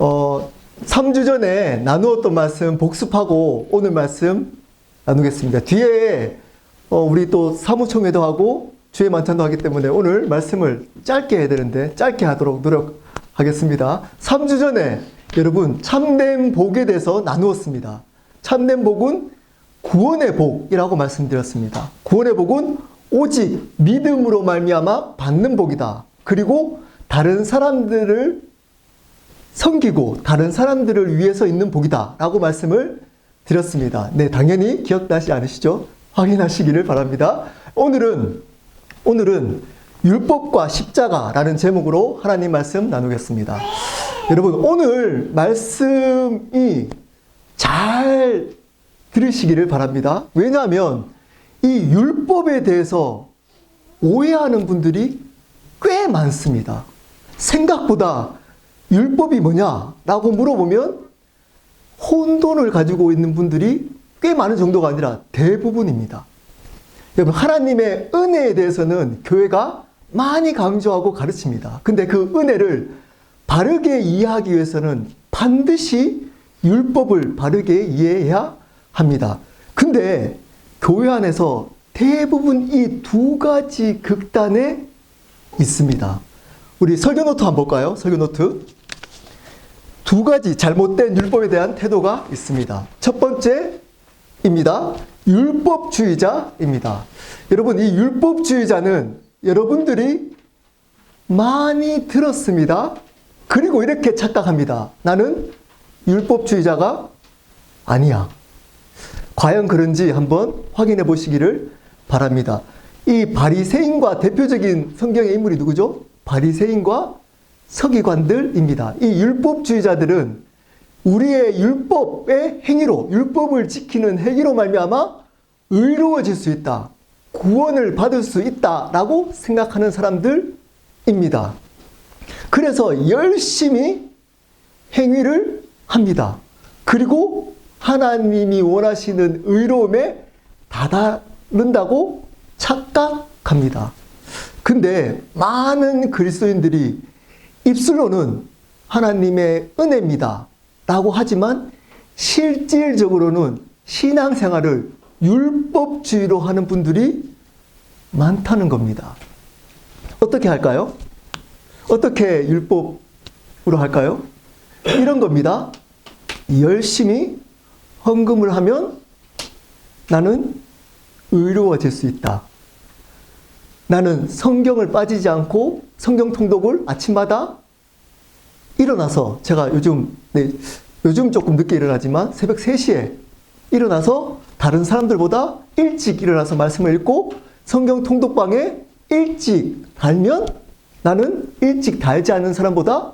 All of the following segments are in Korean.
3주 전에 나누었던 말씀 복습하고 오늘 말씀 나누겠습니다. 뒤에 우리 또 사무총회도 하고 주의 만찬도 하기 때문에 오늘 말씀을 짧게 해야 되는데 짧게 하도록 노력하겠습니다. 3주 전에 여러분 참된 복에 대해서 나누었습니다. 참된 복은 구원의 복이라고 말씀드렸습니다. 구원의 복은 오직 믿음으로 말미암아 받는 복이다. 그리고 다른 사람들을 섬기고 다른 사람들을 위해서 있는 복이다 라고 말씀을 드렸습니다. 네, 당연히 기억나지 않으시죠? 확인하시기를 바랍니다. 오늘은 율법과 십자가라는 제목으로 하나님 말씀 나누겠습니다. 여러분, 오늘 말씀이 잘 들으시기를 바랍니다. 왜냐하면 이 율법에 대해서 오해하는 분들이 꽤 많습니다. 생각보다 율법이 뭐냐라고 물어보면 혼돈을 가지고 있는 분들이 꽤 많은 정도가 아니라 대부분입니다. 여러분, 하나님의 은혜에 대해서는 교회가 많이 강조하고 가르칩니다. 근데 그 은혜를 바르게 이해하기 위해서는 반드시 율법을 바르게 이해해야 합니다. 근데 교회 안에서 대부분 이 두 가지 극단에 있습니다. 우리 설교노트 한번 볼까요? 설교노트. 두 가지 잘못된 율법에 대한 태도가 있습니다. 첫 번째입니다. 율법주의자입니다. 여러분, 이 율법주의자는 여러분들이 많이 들었습니다. 그리고 이렇게 착각합니다. 나는 율법주의자가 아니야. 과연 그런지 한번 확인해 보시기를 바랍니다. 이 바리새인과 대표적인 성경의 인물이 누구죠? 바리새인과 서기관들입니다. 이 율법주의자들은 우리의 율법의 행위로, 율법을 지키는 행위로 말미암아 의로워질 수 있다, 구원을 받을 수 있다라고 생각하는 사람들입니다. 그래서 열심히 행위를 합니다. 그리고 하나님이 원하시는 의로움에 다다른다고 착각합니다. 근데 많은 그리스도인들이 입술로는 하나님의 은혜입니다 라고 하지만 실질적으로는 신앙생활을 율법주의로 하는 분들이 많다는 겁니다. 어떻게 할까요? 어떻게 율법으로 할까요? 이런 겁니다. 열심히 헌금을 하면 나는 의로워질 수 있다. 나는 성경을 빠지지 않고 성경 통독을 아침마다 일어나서, 제가 요즘 조금 늦게 일어나지만 새벽 3시에 일어나서 다른 사람들보다 일찍 일어나서 말씀을 읽고 성경 통독방에 일찍 달면 나는 일찍 달지 않는 사람보다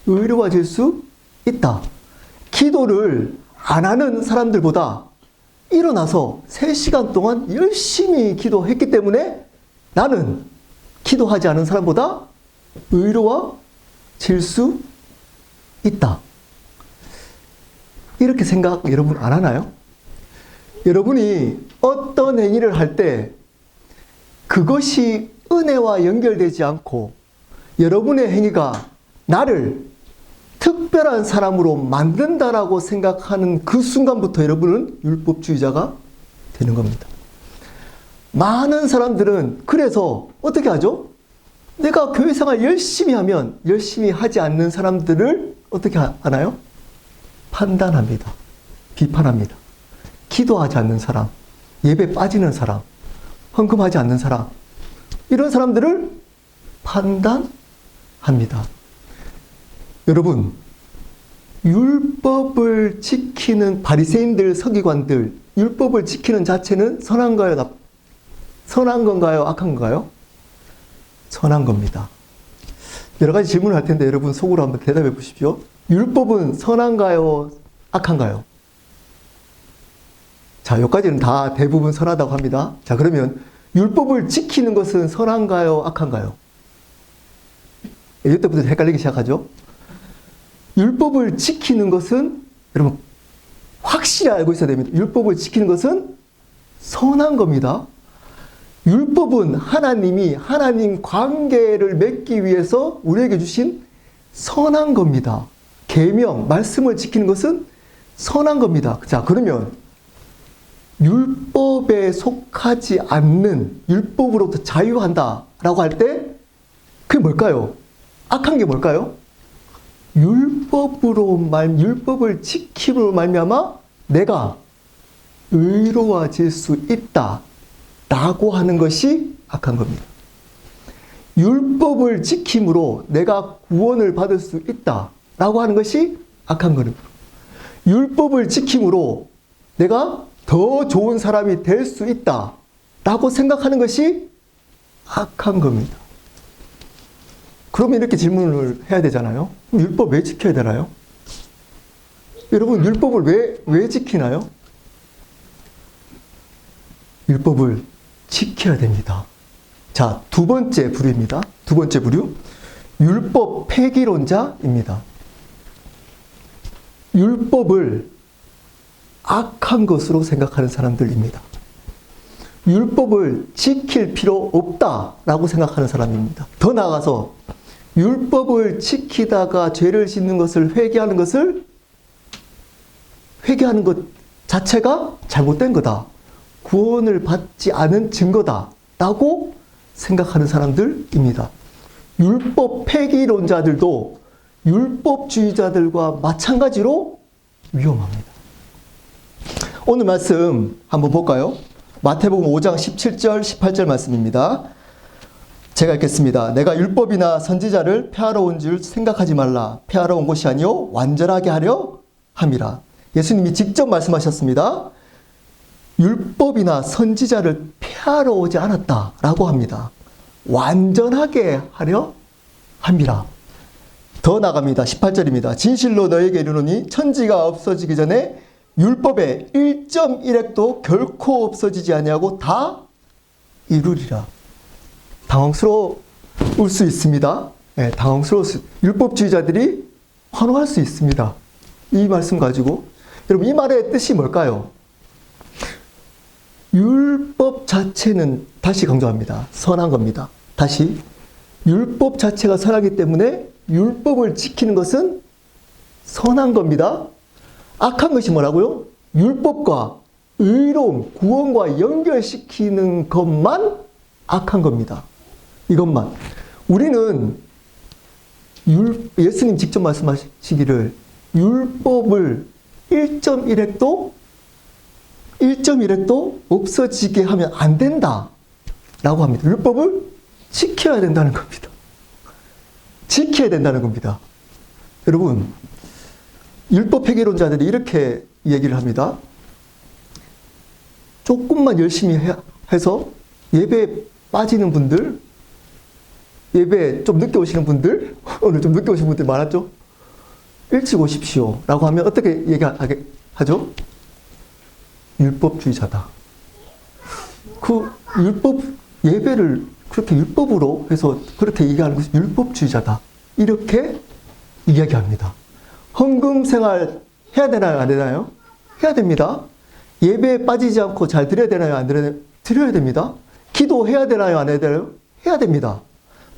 의로워질 수 있다. 기도를 안 하는 사람들보다 일어나서 3시간 동안 열심히 기도했기 때문에 나는 기도하지 않은 사람보다 의로워질 수 있다. 이렇게 생각 여러분 안 하나요? 여러분이 어떤 행위를 할 때 그것이 은혜와 연결되지 않고 여러분의 행위가 나를 특별한 사람으로 만든다라고 생각하는 그 순간부터 여러분은 율법주의자가 되는 겁니다. 많은 사람들은 그래서 어떻게 하죠? 내가 교회생활 열심히 하면 열심히 하지 않는 사람들을 어떻게 하나요? 판단합니다. 비판합니다. 기도하지 않는 사람, 예배 빠지는 사람, 헌금하지 않는 사람, 이런 사람들을 판단합니다. 여러분, 율법을 지키는 바리새인들, 서기관들, 율법을 지키는 자체는 선한 건가요? 악한 건가요? 선한 겁니다. 여러 가지 질문을 할 텐데 여러분 속으로 한번 대답해 보십시오. 율법은 선한가요? 악한가요? 자, 여기까지는 다 대부분 선하다고 합니다. 자, 그러면 율법을 지키는 것은 선한가요? 악한가요? 이때부터 헷갈리기 시작하죠. 율법을 지키는 것은 여러분 확실히 알고 있어야 됩니다. 율법을 지키는 것은 선한 겁니다. 율법은 하나님이 하나님 관계를 맺기 위해서 우리에게 주신 선한 겁니다. 계명, 말씀을 지키는 것은 선한 겁니다. 자, 그러면 율법에 속하지 않는 율법으로부터 자유한다라고 할 때 그게 뭘까요? 악한 게 뭘까요? 율법을 지킴으로 말미암아 내가 의로워질 수 있다라고 하는 것이 악한 겁니다. 율법을 지킴으로 내가 구원을 받을 수 있다라고 하는 것이 악한 겁니다. 율법을 지킴으로 내가 더 좋은 사람이 될 수 있다라고 생각하는 것이 악한 겁니다. 그러면 이렇게 질문을 해야 되잖아요. 율법 왜 지켜야 되나요? 여러분, 율법을 왜 지키나요? 율법을 지켜야 됩니다. 자, 두 번째 부류입니다. 두 번째 부류. 율법 폐기론자입니다. 율법을 악한 것으로 생각하는 사람들입니다. 율법을 지킬 필요 없다라고 생각하는 사람입니다. 더 나아가서 율법을 지키다가 죄를 짓는 것을 회개하는 것 자체가 잘못된 거다. 구원을 받지 않은 증거다라고 생각하는 사람들입니다. 율법 폐기론자들도 율법주의자들과 마찬가지로 위험합니다. 오늘 말씀 한번 볼까요? 마태복음 5장 17절, 18절 말씀입니다. 제가 읽겠습니다. 내가 율법이나 선지자를 폐하러 온 줄 생각하지 말라. 폐하러 온 것이 아니요 완전하게 하려 함이라. 예수님이 직접 말씀하셨습니다. 율법이나 선지자를 폐하러 오지 않았다라고 합니다. 완전하게 하려 함이라. 더 나갑니다. 18절입니다. 진실로 너에게 이르노니 천지가 없어지기 전에 율법의 1.1획도 결코 없어지지 아니하고 다 이루리라. 당황스러울 수 있습니다. 네, 율법주의자들이 환호할 수 있습니다. 이 말씀 가지고. 여러분, 이 말의 뜻이 뭘까요? 율법 자체는, 다시 강조합니다, 선한 겁니다. 다시, 율법 자체가 선하기 때문에 율법을 지키는 것은 선한 겁니다. 악한 것이 뭐라고요? 율법과 의로움, 구원과 연결시키는 것만 악한 겁니다. 이것만. 우리는 예수님 직접 말씀하시기를 율법을 1.1획도 없어지게 하면 안 된다 라고 합니다. 율법을 지켜야 된다는 겁니다. 지켜야 된다는 겁니다. 여러분, 율법 폐기론자들이 이렇게 얘기를 합니다. 조금만 열심히 해서 예배에 빠지는 분들, 예배에 좀 늦게 오시는 분들, 오늘 좀 늦게 오신 분들 많았죠? 일찍 오십시오 라고 하면 어떻게 얘기하죠? 율법주의자다. 그 예배를 그렇게 율법으로 해서 그렇게 얘기하는 것이 율법주의자다. 이렇게 이야기합니다. 헌금 생활 해야 되나요? 안 되나요? 해야 됩니다. 예배에 빠지지 않고 잘 드려야 되나요? 안 드려야 드려야 됩니다. 기도해야 되나요? 안 해야 되나요? 해야 됩니다.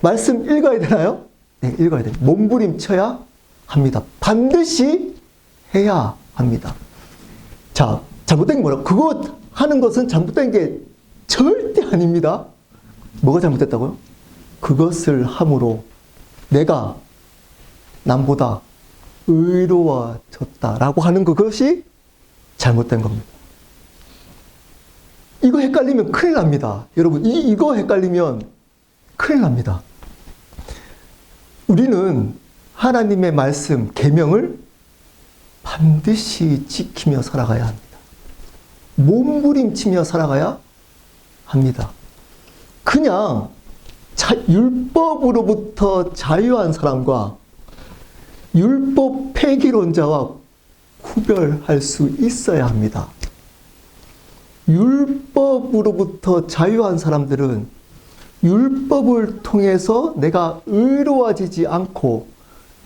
말씀 읽어야 되나요? 네, 읽어야 됩니다. 몸부림쳐야 합니다. 반드시 해야 합니다. 자, 잘못된 게 뭐라고? 그거 하는 것은 잘못된 게 절대 아닙니다. 뭐가 잘못됐다고요? 그것을 함으로 내가 남보다 의로워졌다라고 하는 그것이 잘못된 겁니다. 이거 헷갈리면 큰일 납니다. 여러분, 이거 헷갈리면 큰일 납니다. 우리는 하나님의 말씀, 계명을 반드시 지키며 살아가야 합니다. 몸부림치며 살아가야 합니다. 그냥 율법으로부터 자유한 사람과 율법 폐기론자와 구별할 수 있어야 합니다. 율법으로부터 자유한 사람들은 율법을 통해서 내가 의로워지지 않고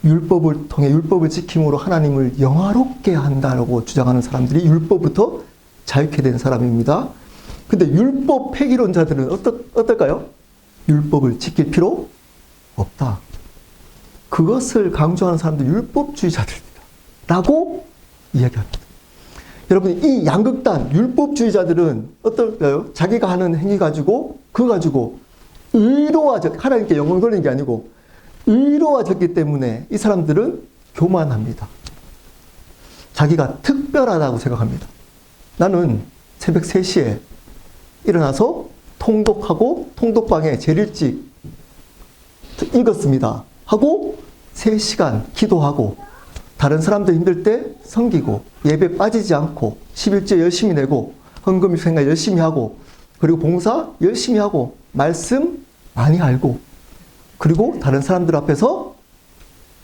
율법을 통해 율법을 지킴으로 하나님을 영화롭게 한다고 주장하는 사람들이 율법부터 자유케 된 사람입니다. 근데 율법 폐기론자들은 어떨까요? 율법을 지킬 필요 없다. 그것을 강조하는 사람들 율법주의자들. 라고 이야기합니다. 여러분, 이 양극단 율법주의자들은 어떨까요? 자기가 하는 행위 가지고 그거 가지고 하나님께 영광 돌리는 게 아니고 의로워졌기 때문에 이 사람들은 교만합니다. 자기가 특별하다고 생각합니다. 나는 새벽 3시에 일어나서 통독하고 통독방에 제일 일찍 읽었습니다. 하고 3시간 기도하고 다른 사람들 힘들 때 섬기고 예배 빠지지 않고 11조 열심히 내고 헌금 생각 열심히 하고 그리고 봉사 열심히 하고 말씀 많이 알고 그리고 다른 사람들 앞에서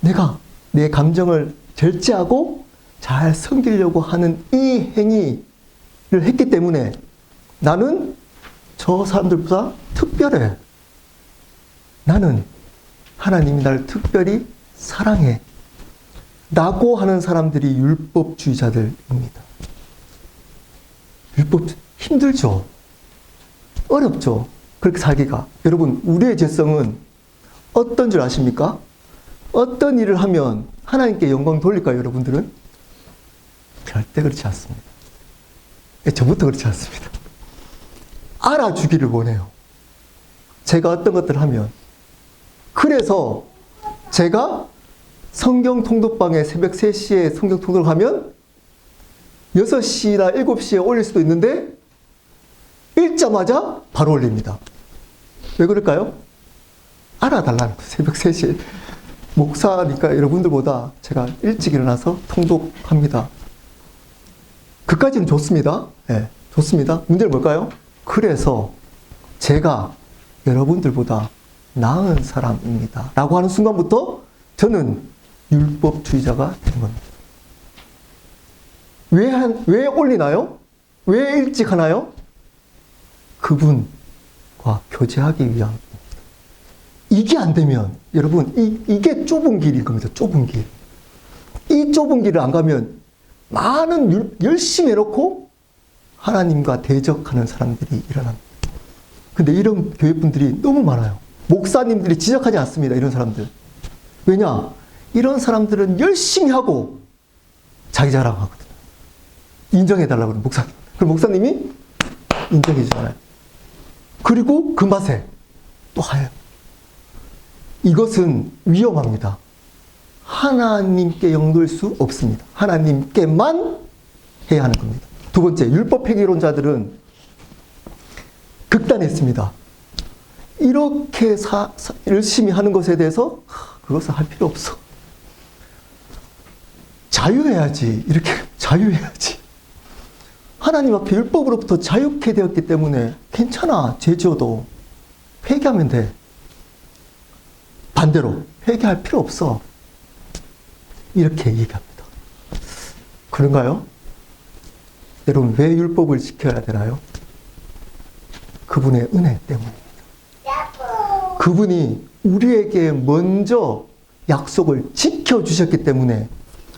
내가 내 감정을 절제하고 잘 섬기려고 하는 이 행위를 했기 때문에 나는 저 사람들보다 특별해. 나는 하나님이 나를 특별히 사랑해. 라고 하는 사람들이 율법주의자들입니다. 율법 힘들죠? 어렵죠? 그렇게 살기가. 여러분, 우리의 죄성은 어떤 줄 아십니까? 어떤 일을 하면 하나님께 영광 돌릴까요, 여러분들은? 절대 그렇지 않습니다. 저부터 그렇지 않습니다. 알아주기를 원해요. 제가 어떤 것들을 하면. 그래서 제가 성경 통독방에 새벽 3시에 성경 통독을 하면 6시나 7시에 올릴 수도 있는데 읽자마자 바로 올립니다. 왜 그럴까요? 알아달라는 거예요. 새벽 3시에. 목사니까 여러분들보다 제가 일찍 일어나서 통독합니다. 그까지는 좋습니다. 네, 좋습니다. 문제는 뭘까요? 그래서 제가 여러분들보다 나은 사람입니다. 라고 하는 순간부터 저는 율법주의자가 되는 겁니다. 왜 올리나요? 왜 일찍 하나요? 그분과 교제하기 위함입니다. 이게 안 되면 여러분 이게 좁은 길인 겁니다. 좁은 길. 이 좁은 길을 안 가면 많은 열심히 해놓고 하나님과 대적하는 사람들이 일어납니다. 근데 이런 교회분들이 너무 많아요. 목사님들이 지적하지 않습니다. 이런 사람들. 왜냐? 이런 사람들은 열심히 하고 자기 자랑하거든요. 인정해달라고 그러는 목사님. 그럼 목사님이 인정해주잖아요. 그리고 그 맛에 또 하요. 이것은 위험합니다. 하나님께 영도할 수 없습니다. 하나님께만 해야 하는 겁니다. 두 번째, 율법행위론자들은 극단했습니다. 이렇게 열심히 하는 것에 대해서 그것을 할 필요 없어. 자유해야지. 이렇게 자유해야지. 하나님 앞에 율법으로부터 자유케 되었기 때문에 괜찮아. 죄 지어도 회개하면 돼. 반대로 회개할 필요 없어. 이렇게 얘기합니다. 그런가요? 여러분, 왜 율법을 지켜야 되나요? 그분의 은혜 때문입니다. 그분이 우리에게 먼저 약속을 지켜주셨기 때문에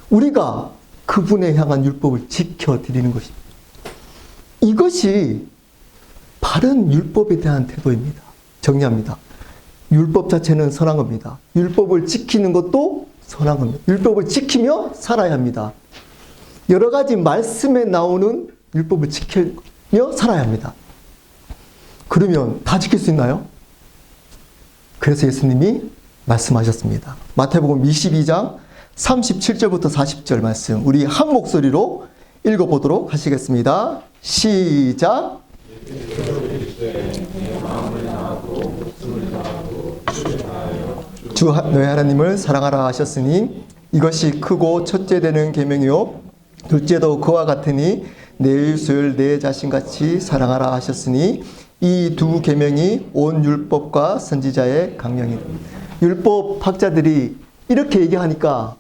우리가 그분에 향한 율법을 지켜드리는 것입니다. 이것이 바른 율법에 대한 태도입니다. 정리합니다. 율법 자체는 선한 겁니다. 율법을 지키는 것도 선한 겁니다. 율법을 지키며 살아야 합니다. 여러 가지 말씀에 나오는 율법을 지키며 살아야 합니다. 그러면 다 지킬 수 있나요? 그래서 예수님이 말씀하셨습니다. 마태복음 22장 37절부터 40절 말씀 우리 한 목소리로 읽어보도록 하시겠습니다. 시작! 주 너희 하나님을 사랑하라 하셨으니 이것이 크고 첫째 되는 계명이요 둘째도 그와 같으니 내 일수를 내 자신같이 사랑하라 하셨으니 이 두 계명이 온 율법과 선지자의 강령이다. 율법 학자들이 이렇게 얘기하니까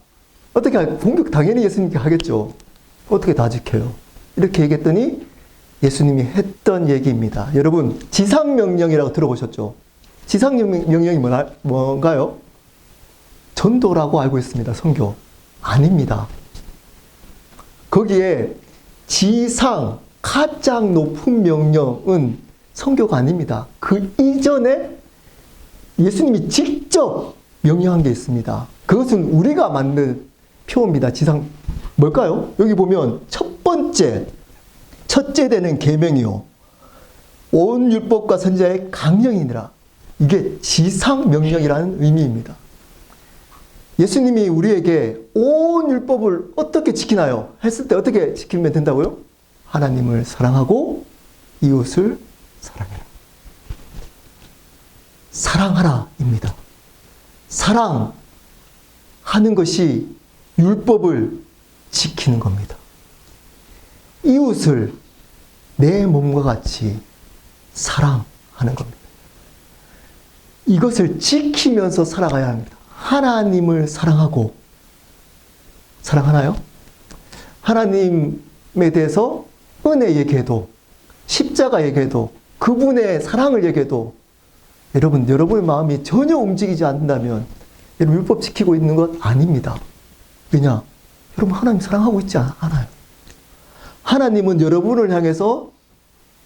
어떻게 공격 당연히 예수님께 하겠죠. 어떻게 다 지켜요? 이렇게 얘기했더니 예수님이 했던 얘기입니다. 여러분, 지상명령이라고 들어보셨죠? 지상명령이 뭔가요? 전도라고 알고 있습니다. 선교. 아닙니다. 거기에 지상, 가장 높은 명령은 선교가 아닙니다. 그 이전에 예수님이 직접 명령한 게 있습니다. 그것은 우리가 만든 표어입니다. 지상 뭘까요? 여기 보면 첫째 되는 계명이요. 온 율법과 선지자의 강령이니라. 이게 지상명령이라는 의미입니다. 예수님이 우리에게 온 율법을 어떻게 지키나요? 했을 때 어떻게 지키면 된다고요? 하나님을 사랑하고 이웃을 사랑해라. 사랑하라입니다. 사랑하는 것이 율법을 지키는 겁니다. 이웃을 내 몸과 같이 사랑하는 겁니다. 이것을 지키면서 살아가야 합니다. 하나님을 사랑하고, 사랑하나요? 하나님에 대해서 은혜 얘기해도, 십자가 얘기해도, 그분의 사랑을 얘기해도 여러분의 마음이 전혀 움직이지 않는다면 여러분 율법 지키고 있는 것 아닙니다. 왜냐? 여러분 하나님 사랑하고 있지 않아요. 하나님은 여러분을 향해서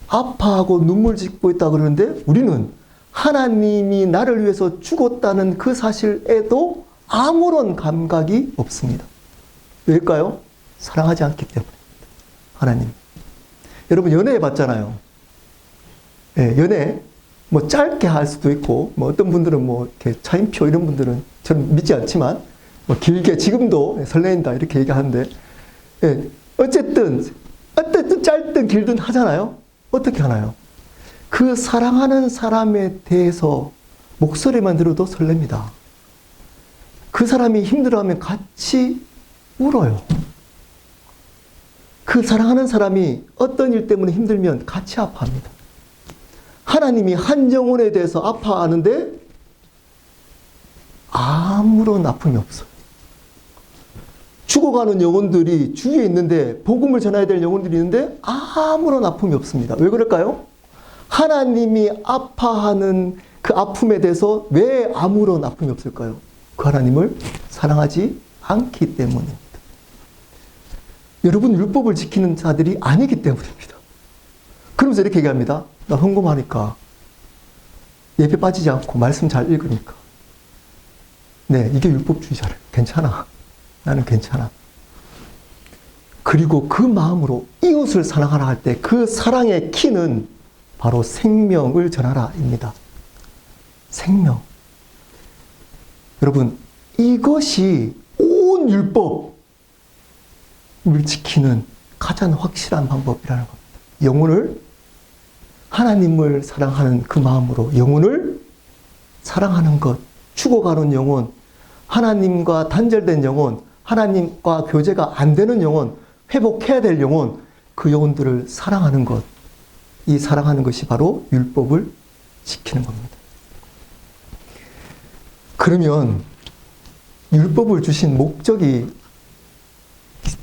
아파하고 눈물 짓고 있다 그러는데 우리는 하나님이 나를 위해서 죽었다는 그 사실에도 아무런 감각이 없습니다. 왜일까요? 사랑하지 않기 때문입니다. 하나님. 여러분 연애해 봤잖아요. 네, 연애 뭐 짧게 할 수도 있고 뭐 어떤 분들은 뭐 이렇게 차인표 이런 분들은 저는 믿지 않지만 뭐 길게 지금도 설레인다 이렇게 얘기하는데 네, 어쨌든 짧든 길든 하잖아요. 어떻게 하나요? 그 사랑하는 사람에 대해서 목소리만 들어도 설렙니다. 그 사람이 힘들어하면 같이 울어요. 그 사랑하는 사람이 어떤 일 때문에 힘들면 같이 아파합니다. 하나님이 한 영혼에 대해서 아파하는데 아무런 아픔이 없어요. 죽어가는 영혼들이 주위에 있는데 복음을 전해야 될 영혼들이 있는데 아무런 아픔이 없습니다. 왜 그럴까요? 하나님이 아파하는 그 아픔에 대해서 왜 아무런 아픔이 없을까요? 그 하나님을 사랑하지 않기 때문입니다. 여러분 율법을 지키는 자들이 아니기 때문입니다. 그러면서 이렇게 얘기합니다. 나 헌금하니까 예배 빠지지 않고 말씀 잘 읽으니까 네, 이게 율법주의자래. 괜찮아. 나는 괜찮아. 그리고 그 마음으로 이웃을 사랑하라 할 때 그 사랑의 키는 바로 생명을 전하라입니다. 생명. 여러분 이것이 온 율법을 지키는 가장 확실한 방법이라는 겁니다. 영혼을 하나님을 사랑하는 그 마음으로 영혼을 사랑하는 것, 죽어가는 영혼, 하나님과 단절된 영혼, 하나님과 교제가 안 되는 영혼, 회복해야 될 영혼, 그 영혼들을 사랑하는 것, 이 사랑하는 것이 바로 율법을 지키는 겁니다. 그러면 율법을 주신 목적이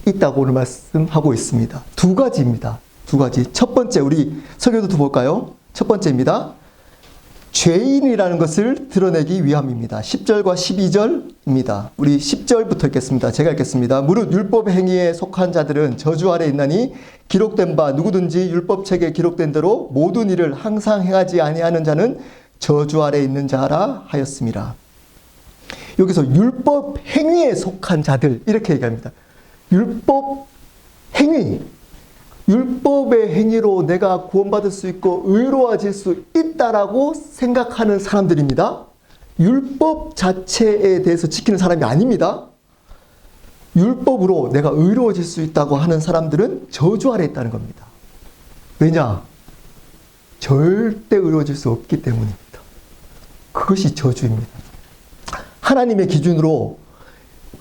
있다고 오늘 말씀하고 있습니다. 두 가지입니다. 두 가지. 첫 번째, 우리 설교도 볼까요? 첫 번째입니다. 죄인이라는 것을 드러내기 위함입니다. 10절과 12절입니다. 우리 10절부터 읽겠습니다. 제가 읽겠습니다. 무릇 율법 행위에 속한 자들은 저주 아래 있나니 기록된 바 누구든지 율법책에 기록된 대로 모든 일을 항상 행하지 아니하는 자는 저주 아래 있는 자라 하였습니다. 여기서 율법 행위에 속한 자들 이렇게 얘기합니다. 율법 행위, 율법의 행위로 내가 구원받을 수 있고 의로워질 수 있다라고 생각하는 사람들입니다. 율법 자체에 대해서 지키는 사람이 아닙니다. 율법으로 내가 의로워질 수 있다고 하는 사람들은 저주 아래 있다는 겁니다. 왜냐? 절대 의로워질 수 없기 때문입니다. 그것이 저주입니다. 하나님의 기준으로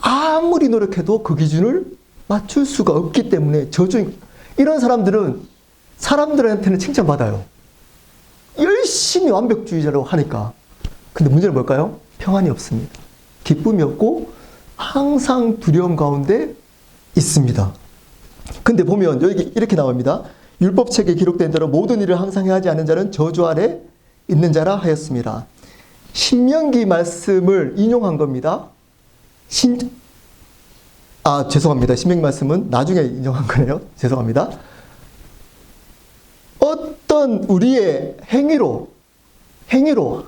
아무리 노력해도 그 기준을 맞출 수가 없기 때문에 저주입니다. 이런 사람들은 사람들한테는 칭찬받아요. 열심히 완벽주의자라고 하니까. 근데 문제는 뭘까요? 평안이 없습니다. 기쁨이 없고 항상 두려움 가운데 있습니다. 근데 보면 여기 이렇게 나옵니다. 율법책에 기록된 대로 모든 일을 항상 행하지 않는 자는 저주 아래 있는 자라 하였습니다. 신명기 말씀을 인용한 겁니다. 죄송합니다. 신명기 말씀은 나중에 인용한 거네요. 죄송합니다. 어떤 우리의 행위로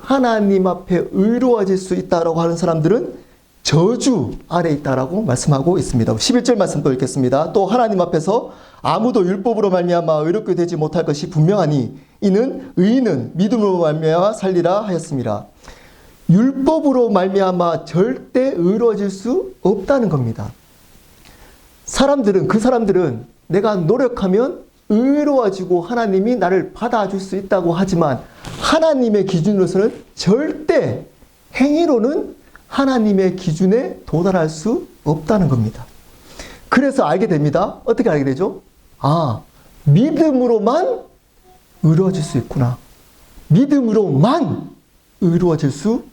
하나님 앞에 의로워질 수 있다고 하는 사람들은 저주 아래 있다라고 말씀하고 있습니다. 11절 말씀 또 읽겠습니다. 또 하나님 앞에서 아무도 율법으로 말미암아 의롭게 되지 못할 것이 분명하니 이는 의인은 믿음으로 말미암아 살리라 하였습니다. 율법으로 말미암아 절대 의로워질 수 없다는 겁니다. 그 사람들은 내가 노력하면 의로워지고 하나님이 나를 받아줄 수 있다고 하지만 하나님의 기준으로서는 절대 행위로는 하나님의 기준에 도달할 수 없다는 겁니다. 그래서 알게 됩니다. 어떻게 알게 되죠? 믿음으로만 의로워질 수 있구나. 믿음으로만 의로워질 수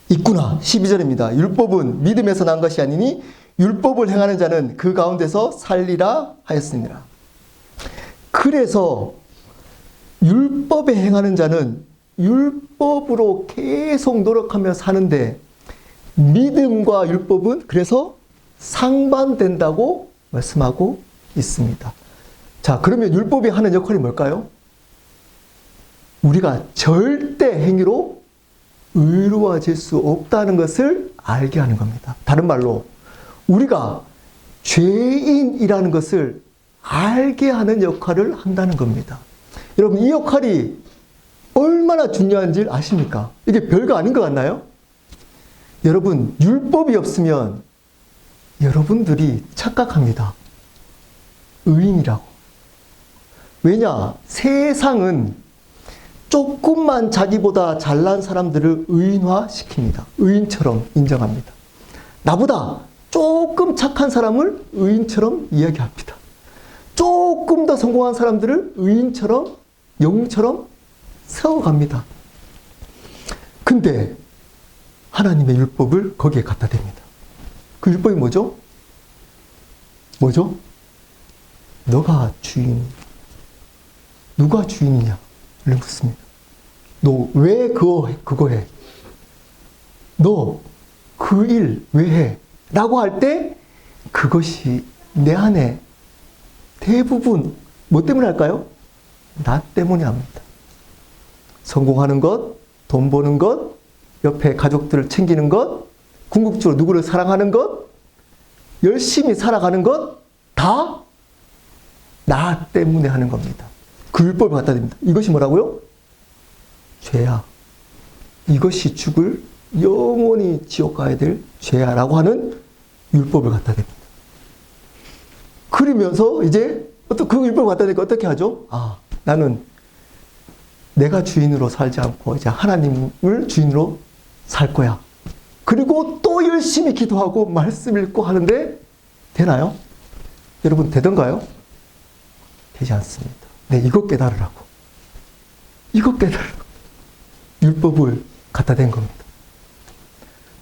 있구나. 12절입니다. 율법은 믿음에서 난 것이 아니니 율법을 행하는 자는 그 가운데서 살리라 하였습니다. 그래서 율법에 행하는 자는 율법으로 계속 노력하며 사는데 믿음과 율법은 그래서 상반된다고 말씀하고 있습니다. 자, 그러면 율법이 하는 역할이 뭘까요? 우리가 절대 행위로 의로워질 수 없다는 것을 알게 하는 겁니다. 다른 말로 우리가 죄인이라는 것을 알게 하는 역할을 한다는 겁니다. 여러분, 이 역할이 얼마나 중요한지 아십니까? 이게 별거 아닌 것 같나요? 여러분, 율법이 없으면 여러분들이 착각합니다. 의인이라고. 왜냐? 세상은 조금만 자기보다 잘난 사람들을 의인화시킵니다. 의인처럼 인정합니다. 나보다 조금 착한 사람을 의인처럼 이야기합니다. 조금 더 성공한 사람들을 의인처럼, 영웅처럼 세워갑니다. 근데 하나님의 율법을 거기에 갖다 댑니다. 그 율법이 뭐죠? 뭐죠? 너가 주인. 누가 주인이냐? 를 묻습니다. 너 왜 그거 해? 너 그 일 왜 해? 라고 할 때 그것이 내 안에 대부분 뭐 때문에 할까요? 나 때문에 합니다. 성공하는 것, 돈 버는 것, 옆에 가족들을 챙기는 것, 궁극적으로 누구를 사랑하는 것, 열심히 살아가는 것, 다 나 때문에 하는 겁니다. 그 율법을 갖다 댑니다. 이것이 뭐라고요? 죄야. 이것이 죽을 영원히 지옥 가야 될 죄야 라고 하는 율법을 갖다 댑니다. 그러면서 이제 그 율법을 갖다 대니까 어떻게 하죠? 나는 내가 주인으로 살지 않고 이제 하나님을 주인으로 살 거야. 그리고 또 열심히 기도하고 말씀 읽고 하는데 되나요? 여러분, 되던가요? 되지 않습니다. 네, 이것 깨달으라고. 이것 깨달으라고. 율법을 갖다 댄 겁니다.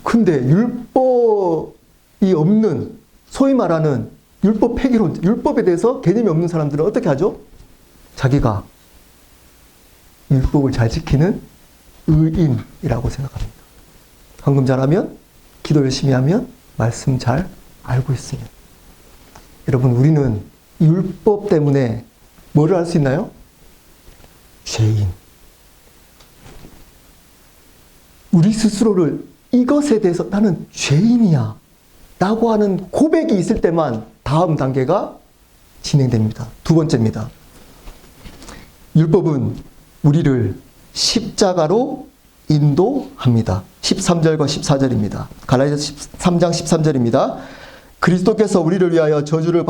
근데 율법이 없는, 소위 말하는 율법 폐기론, 율법에 대해서 개념이 없는 사람들은 어떻게 하죠? 자기가 율법을 잘 지키는 의인이라고 생각합니다. 헌금 잘하면, 기도 열심히 하면, 말씀 잘 알고 있으면. 여러분, 우리는 율법 때문에 뭐를 할 수 있나요? 죄인. 우리 스스로를 이것에 대해서 나는 죄인이야 라고 하는 고백이 있을 때만 다음 단계가 진행됩니다. 두 번째입니다. 율법은 우리를 십자가로 인도합니다. 13절과 14절입니다. 갈라디아서 3장 13절입니다. 그리스도께서 우리를 위하여 저주를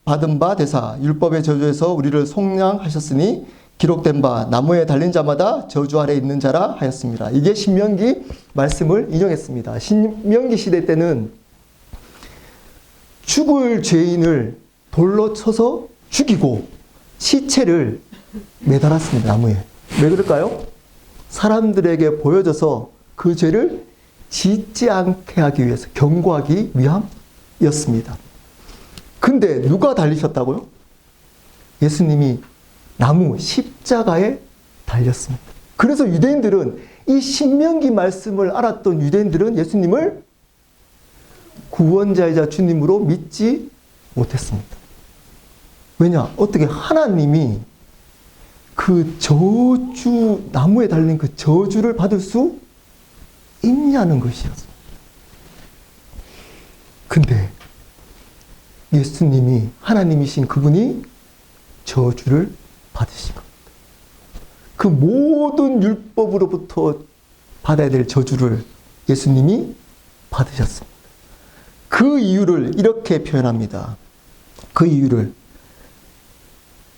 받은 바 되사 율법의 저주에서 우리를 속량하셨으니 기록된 바 나무에 달린 자마다 저주 아래 있는 자라 하였습니다. 이게 신명기 말씀을 인용했습니다. 신명기 시대 때는 죽을 죄인을 돌로 쳐서 죽이고 시체를 매달았습니다. 나무에. 왜 그럴까요? 사람들에게 보여져서 그 죄를 짓지 않게 하기 위해서, 경고하기 위함이었습니다. 근데 누가 달리셨다고요? 예수님이 나무 십자가에 달렸습니다. 그래서 유대인들은, 이 신명기 말씀을 알았던 유대인들은 예수님을 구원자이자 주님으로 믿지 못했습니다. 왜냐? 어떻게 하나님이 그 저주, 나무에 달린 그 저주를 받을 수 있냐는 것이었습니다. 근데 예수님이 하나님이신 그분이 저주를 받으신 겁니다. 그 모든 율법으로부터 받아야 될 저주를 예수님이 받으셨습니다. 그 이유를 이렇게 표현합니다. 그 이유를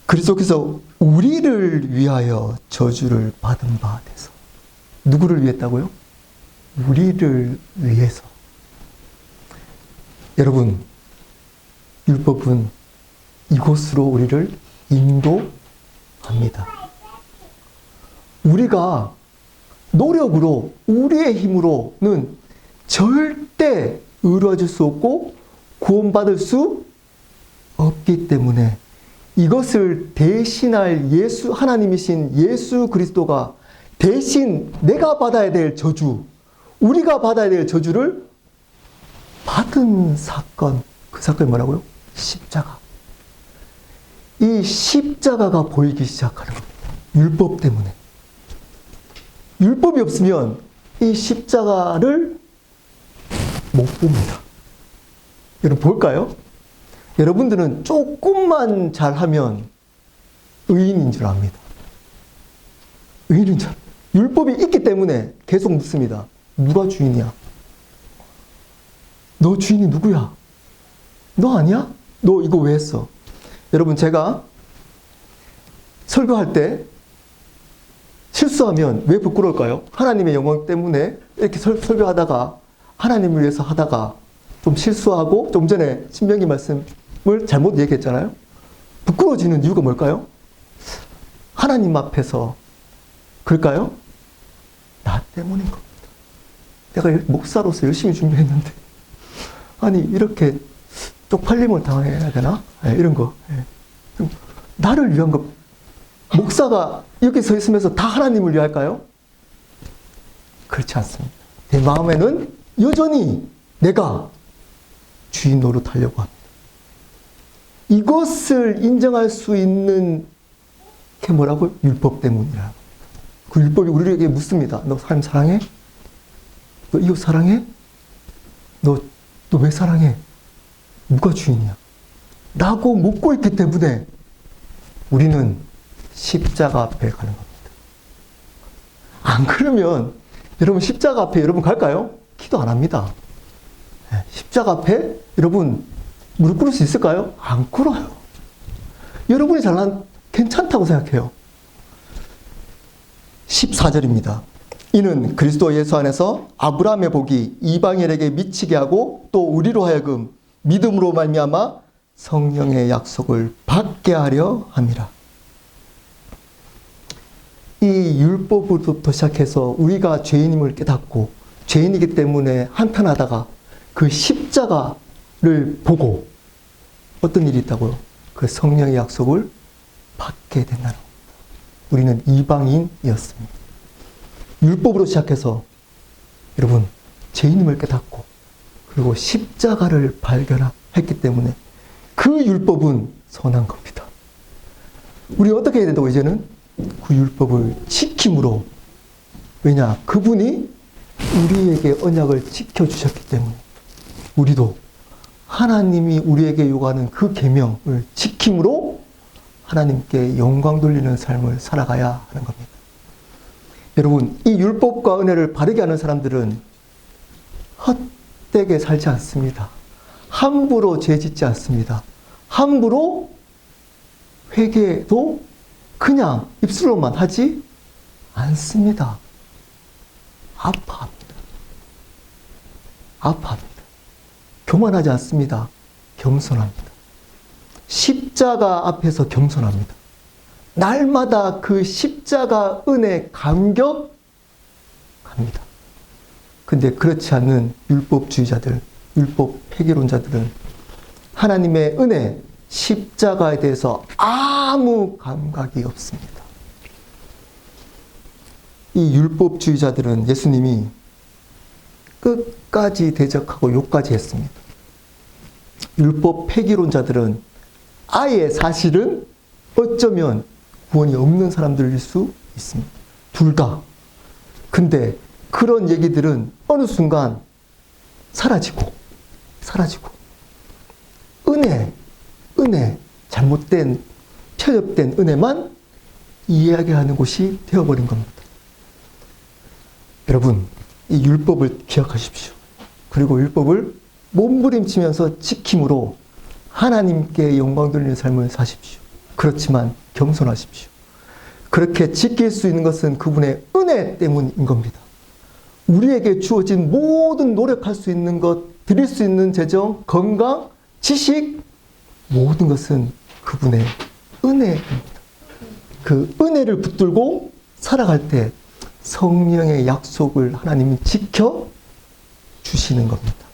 그리스도께서 우리를 위하여 저주를 받은 바 돼서. 누구를 위했다고요? 우리를 위해서. 여러분, 율법은 이곳으로 우리를 인도합니다. 우리가 노력으로, 우리의 힘으로는 절대 의로워질 수 없고 구원받을 수 없기 때문에 이것을 대신할 하나님이신 예수 그리스도가 대신 내가 받아야 될 저주, 우리가 받아야 될 저주를 받은 사건, 그 사건이 뭐라고요? 십자가. 이 십자가가 보이기 시작하는 겁니다. 율법 때문에. 율법이 없으면 이 십자가를 못 봅니다. 여러분 볼까요? 여러분들은 조금만 잘하면 의인인 줄 압니다. 의인인 줄. 율법이 있기 때문에 계속 묻습니다. 누가 주인이야? 너 주인이 누구야? 너 아니야? 너 이거 왜 했어? 여러분, 제가 설교할 때 실수하면 왜 부끄러울까요? 하나님의 영광 때문에 이렇게 설교하다가 하나님을 위해서 하다가 좀 실수하고, 좀 전에 신명기 말씀을 잘못 얘기했잖아요. 부끄러워지는 이유가 뭘까요? 하나님 앞에서. 그럴까요? 나 때문인 겁니다. 내가 목사로서 열심히 준비했는데 아니 이렇게 쪽팔림을 당해야 되나? 네, 이런 거. 네. 나를 위한 것. 목사가 이렇게 서 있으면서 다 하나님을 위할까요? 그렇지 않습니다. 내 마음에는 여전히 내가 주인 노릇하려고 합니다. 이것을 인정할 수 있는 게 뭐라고요? 율법 때문이라. 그 율법이 우리에게 묻습니다. 너 하나님 사랑해? 너 이웃 사랑해? 너 왜 사랑해? 누가 주인이야? 라고 묻고 있기 때문에 우리는 십자가 앞에 가는 겁니다. 안 그러면 여러분 십자가 앞에 여러분 갈까요? 기도 안 합니다. 십자가 앞에 여러분 무릎 꿇을 수 있을까요? 안 꿇어요. 여러분이 잘난 괜찮다고 생각해요. 14절입니다. 이는 그리스도 예수 안에서 아브라함의 복이 이방인에게 미치게 하고 또 우리로 하여금 믿음으로 말미암아 성령의 약속을 받게 하려 함이라. 이 율법부터 시작해서 우리가 죄인임을 깨닫고 죄인이기 때문에 한탄하다가 그 십자가를 보고 어떤 일이 있다고요? 그 성령의 약속을 받게 된다는 겁니다. 우리는 이방인이었습니다. 율법으로 시작해서 여러분 죄인임을 깨닫고 그리고 십자가를 발견했기 때문에 그 율법은 선한 겁니다. 우리 어떻게 해야 된다고 이제는? 그 율법을 지킴으로. 왜냐? 그분이 우리에게 언약을 지켜주셨기 때문에 우리도 하나님이 우리에게 요구하는 그 계명을 지킴으로 하나님께 영광 돌리는 삶을 살아가야 하는 겁니다. 여러분, 이 율법과 은혜를 바르게 하는 사람들은 헛되게 살지 않습니다. 함부로 죄 짓지 않습니다. 함부로 회개도 그냥 입술로만 하지 않습니다. 아파합니다. 아파합니다. 교만하지 않습니다. 겸손합니다. 십자가 앞에서 겸손합니다. 날마다 그 십자가 은혜 감격합니다. 근데 그렇지 않는 율법주의자들, 율법 폐기론자들은 하나님의 은혜, 십자가에 대해서 아무 감각이 없습니다. 이 율법주의자들은 예수님이 끝까지 대적하고 욕까지 했습니다. 율법 폐기론자들은 아예 사실은 어쩌면 구원이 없는 사람들일 수 있습니다. 둘 다. 근데 그런 얘기들은 어느 순간 사라지고 사라지고 은혜, 잘못된 편협된 은혜만 이야기하는 곳이 되어버린 겁니다. 여러분, 이 율법을 기억하십시오. 그리고 율법을 몸부림치면서 지킴으로 하나님께 영광 돌리는 삶을 사십시오. 그렇지만 겸손하십시오. 그렇게 지킬 수 있는 것은 그분의 은혜 때문인 겁니다. 우리에게 주어진 모든 노력할 수 있는 것, 드릴 수 있는 재정, 건강, 지식, 모든 것은 그분의 은혜입니다. 그 은혜를 붙들고 살아갈 때 성령의 약속을 하나님이 지켜 주시는 겁니다.